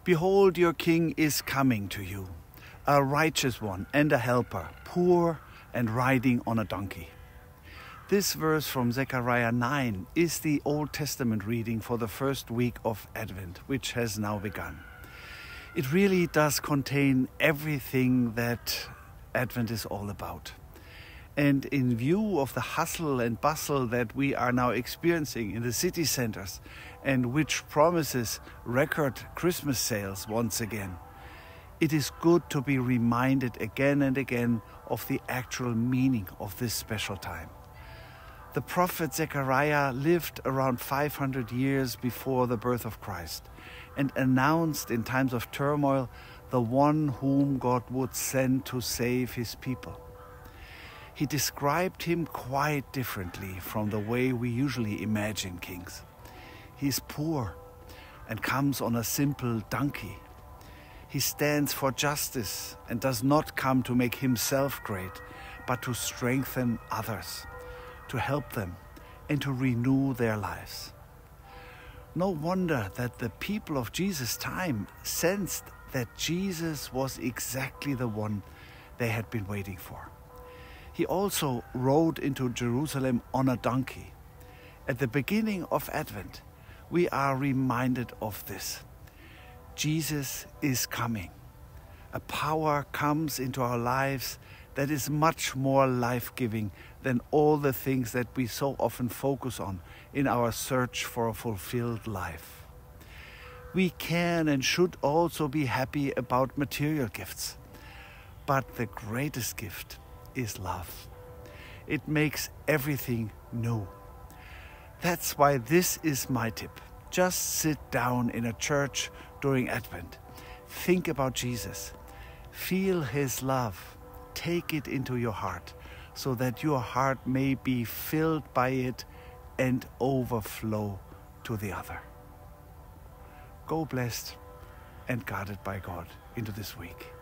Behold, your king is coming to you, a righteous one and a helper, poor and riding on a donkey. This verse from Zechariah 9 is the Old Testament reading for the first week of Advent, which has now begun. It really does contain everything that Advent is all about. And in view of the hustle and bustle that we are now experiencing in the city centers, and which promises record Christmas sales once again, it is good to be reminded again and again of the actual meaning of this special time. The prophet Zechariah lived around 500 years before the birth of Christ and announced in times of turmoil the one whom God would send to save his people. He described him quite differently from the way we usually imagine kings. He is poor and comes on a simple donkey. He stands for justice and does not come to make himself great, but to strengthen others, to help them and to renew their lives. No wonder that the people of Jesus' time sensed that Jesus was exactly the one they had been waiting for. He also rode into Jerusalem on a donkey. At the beginning of Advent, we are reminded of this. Jesus is coming. A power comes into our lives that is much more life-giving than all the things that we so often focus on in our search for a fulfilled life. We can and should also be happy about material gifts. But the greatest gift is love. It makes everything new. That's why this is my tip. Just sit down in a church during Advent. Think about Jesus. Feel his love. Take it into your heart so that your heart may be filled by it and overflow to the other. Go blessed and guarded by God into this week.